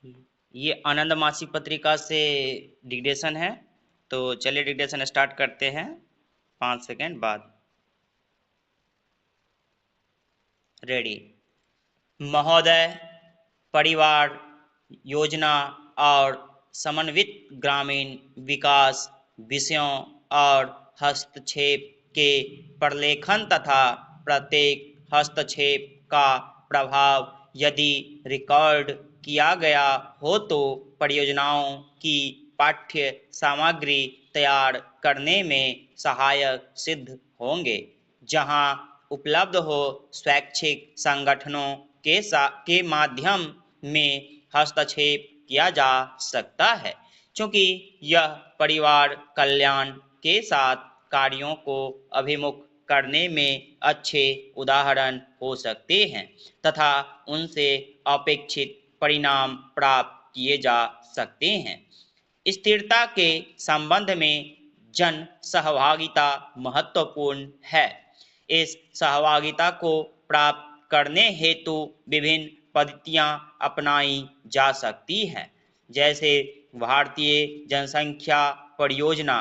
ये आनंद मासिक पत्रिका से डिक्टेशन है। तो चलिए डिक्टेशन स्टार्ट करते हैं 5 सेकंड बाद। रेडी। महोदय, परिवार योजना और समन्वित ग्रामीण विकास विषयों और हस्तक्षेप के प्रलेखन तथा प्रत्येक हस्तक्षेप का प्रभाव यदि रिकॉर्ड किया गया हो तो परियोजनाओं की पाठ्य सामग्री तैयार करने में सहायक सिद्ध होंगे। जहां उपलब्ध हो स्वैच्छिक संगठनों के माध्यम में हस्तक्षेप किया जा सकता है, क्योंकि यह परिवार कल्याण के साथ कार्यों को अभिमुख करने में अच्छे उदाहरण हो सकते हैं तथा उनसे अपेक्षित परिणाम प्राप्त किए जा सकते हैं। स्थिरता के संबंध में जन सहभागिता महत्वपूर्ण है। इस सहभागिता को प्राप्त करने हेतु विभिन्न पद्धतियां अपनाई जा सकती हैं, जैसे भारतीय जनसंख्या परियोजना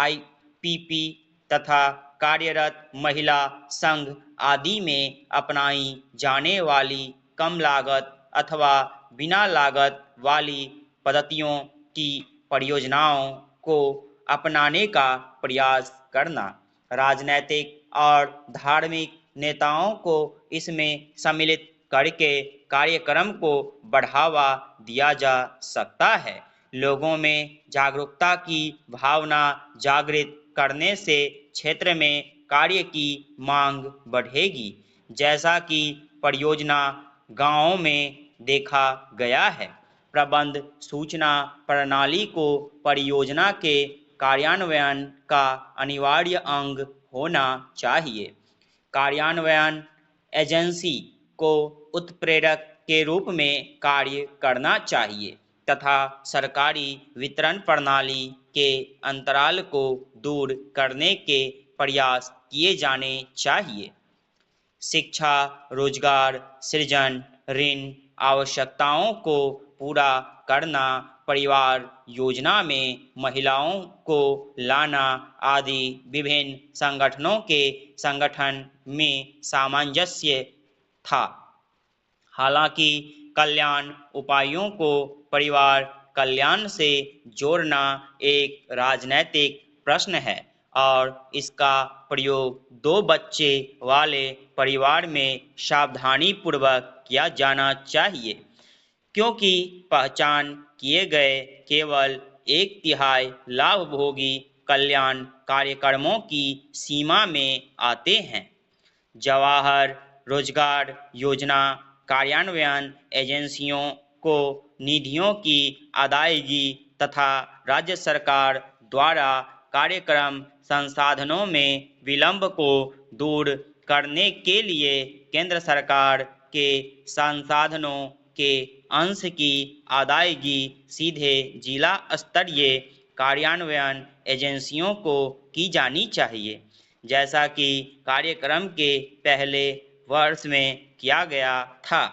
(IPP) तथा कार्यरत महिला संघ आदि में अपनाई जाने वाली कम लागत अथवा बिना लागत वाली पद्धतियों की परियोजनाओं को अपनाने का प्रयास करना। राजनैतिक और धार्मिक नेताओं को इसमें सम्मिलित करके कार्यक्रम को बढ़ावा दिया जा सकता है। लोगों में जागरूकता की भावना जागृत करने से क्षेत्र में कार्य की मांग बढ़ेगी, जैसा कि परियोजना गांवों में देखा गया है। प्रबंध सूचना प्रणाली को परियोजना के कार्यान्वयन का अनिवार्य अंग होना चाहिए। कार्यान्वयन एजेंसी को उत्प्रेरक के रूप में कार्य करना चाहिए तथा सरकारी वितरण प्रणाली के अंतराल को दूर करने के प्रयास किए जाने चाहिए। शिक्षा, रोजगार सृजन, ऋण आवश्यकताओं को पूरा करना, परिवार योजना में महिलाओं को लाना आदि विभिन्न संगठनों के संगठन में सामंजस्य था। हालांकि कल्याण उपायों को परिवार कल्याण से जोड़ना एक राजनैतिक प्रश्न है और इसका प्रयोग 2 बच्चे वाले परिवार में सावधानीपूर्वक किया जाना चाहिए, क्योंकि पहचान किए गए केवल 1/3 लाभभोगी कल्याण कार्यक्रमों की सीमा में आते हैं। जवाहर रोजगार योजना कार्यान्वयन एजेंसियों को निधियों की अदायगी तथा राज्य सरकार द्वारा कार्यक्रम संसाधनों में विलंब को दूर करने के लिए केंद्र सरकार के संसाधनों के अंश की अदायगी सीधे जिला स्तरीय कार्यान्वयन एजेंसियों को की जानी चाहिए, जैसा कि कार्यक्रम के पहले वर्ष में किया गया था।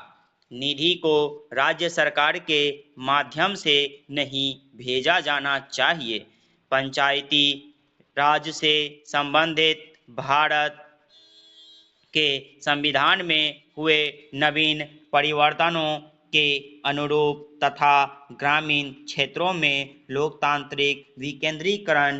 निधि को राज्य सरकार के माध्यम से नहीं भेजा जाना चाहिए। पंचायती राज से संबंधित भारत के संविधान में हुए नवीन परिवर्तनों के अनुरूप तथा ग्रामीण क्षेत्रों में लोकतांत्रिक विकेंद्रीकरण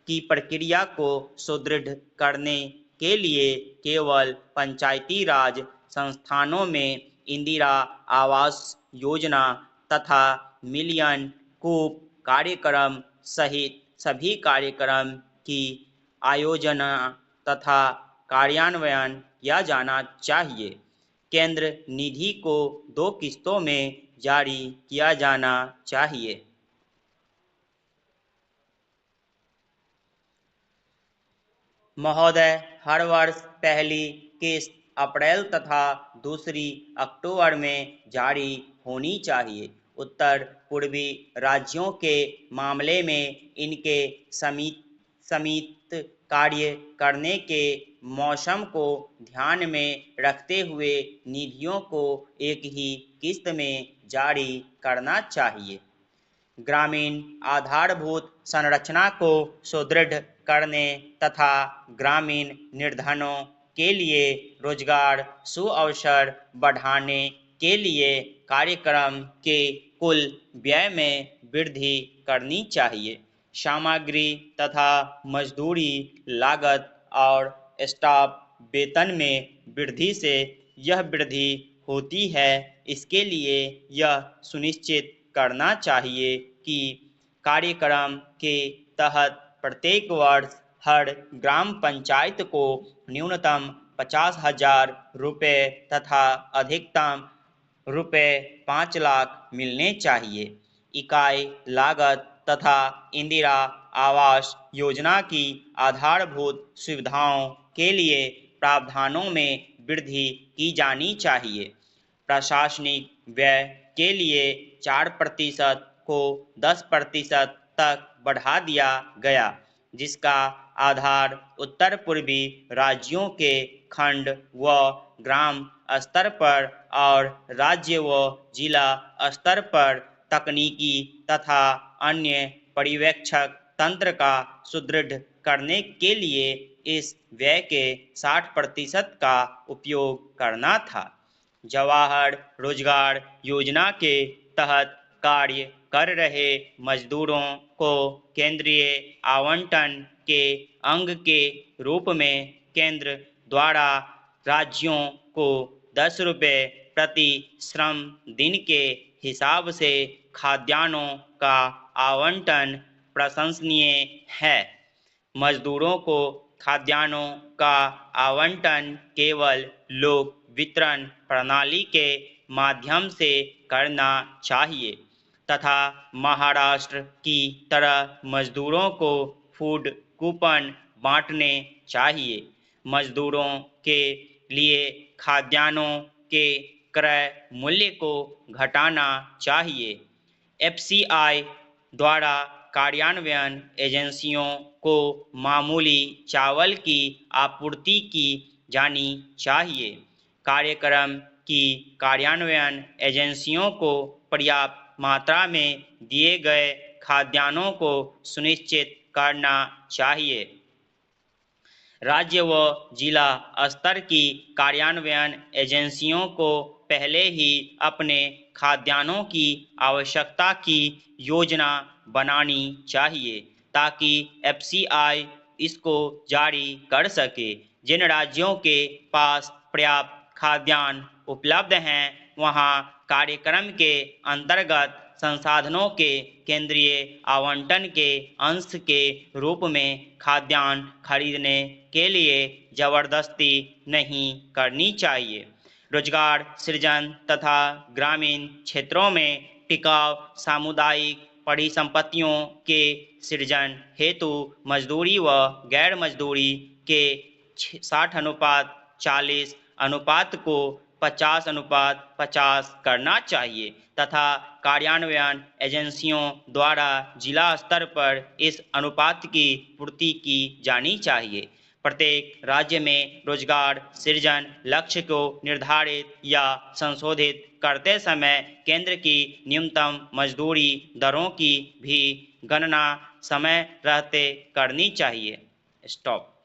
की प्रक्रिया को सुदृढ़ करने के लिए केवल पंचायती राज संस्थानों में इंदिरा आवास योजना तथा मिलियन कूप कार्यक्रम सहित सभी कार्यक्रम की आयोजना तथा कार्यान्वयन किया जाना चाहिए। केंद्र निधि को 2 किस्तों में जारी किया जाना चाहिए। महोदय, हर वर्ष पहली किस्त अप्रैल तथा दूसरी अक्टूबर में जारी होनी चाहिए। उत्तर पूर्वी राज्यों के मामले में इनके समित कार्य करने के मौसम को ध्यान में रखते हुए निधियों को एक ही किस्त में जारी करना चाहिए। ग्रामीण आधारभूत संरचना को सुदृढ़ करने तथा ग्रामीण निर्धनों के लिए रोजगार सुअवसर बढ़ाने के लिए कार्यक्रम के कुल व्यय में वृद्धि करनी चाहिए। सामग्री तथा मजदूरी लागत और स्टाफ वेतन में वृद्धि से यह वृद्धि होती है। इसके लिए यह सुनिश्चित करना चाहिए कि कार्यक्रम के तहत प्रत्येक वर्ष हर ग्राम पंचायत को न्यूनतम 50,000 रुपये तथा अधिकतम रुपये 5 लाख मिलने चाहिए। इकाई लागत तथा इंदिरा आवास योजना की आधारभूत सुविधाओं के लिए प्रावधानों में वृद्धि की जानी चाहिए। प्रशासनिक व्यय के लिए 4% को 10% तक बढ़ा दिया गया, जिसका आधार उत्तर पूर्वी राज्यों के खंड व ग्राम स्तर पर और राज्य व जिला स्तर पर तकनीकी तथा अन्य पर्यवेक्षक तंत्र का सुदृढ़ करने के लिए इस व्यय के 60% का उपयोग करना था। जवाहर रोजगार योजना के तहत कार्य कर रहे मजदूरों को केंद्रीय आवंटन के अंग के रूप में केंद्र द्वारा राज्यों को 10 रुपये प्रति श्रम दिन के हिसाब से खाद्यान्नों का आवंटन प्रशंसनीय है। मजदूरों को खाद्यान्नों का आवंटन केवल लोक वितरण प्रणाली के माध्यम से करना चाहिए तथा महाराष्ट्र की तरह मजदूरों को फूड कूपन बांटने चाहिए। मजदूरों के लिए खाद्यान्नों के क्रय मूल्य को घटाना चाहिए। एफसीआई द्वारा कार्यान्वयन एजेंसियों को मामूली चावल की आपूर्ति की जानी चाहिए। कार्यक्रम की कार्यान्वयन एजेंसियों को पर्याप्त मात्रा में दिए गए खाद्यान्नों को सुनिश्चित करना चाहिए। राज्य व जिला स्तर की कार्यान्वयन एजेंसियों को पहले ही अपने खाद्यान्नों की आवश्यकता की योजना बनानी चाहिए ताकि एफसीआई इसको जारी कर सके। जिन राज्यों के पास पर्याप्त खाद्यान्न उपलब्ध हैं वहां कार्यक्रम के अंतर्गत संसाधनों के केंद्रीय आवंटन के अंश के रूप में खाद्यान्न खरीदने के लिए जबरदस्ती नहीं करनी चाहिए। रोजगार सृजन तथा ग्रामीण क्षेत्रों में टिकाऊ सामुदायिक परिसंपत्तियों के सृजन हेतु मजदूरी व गैर मजदूरी के 60:40 अनुपात को 50:50 करना चाहिए तथा कार्यान्वयन एजेंसियों द्वारा जिला स्तर पर इस अनुपात की पूर्ति की जानी चाहिए। प्रत्येक राज्य में रोजगार सृजन लक्ष्य को निर्धारित या संशोधित करते समय केंद्र की न्यूनतम मजदूरी दरों की भी गणना समय रहते करनी चाहिए। स्टॉप।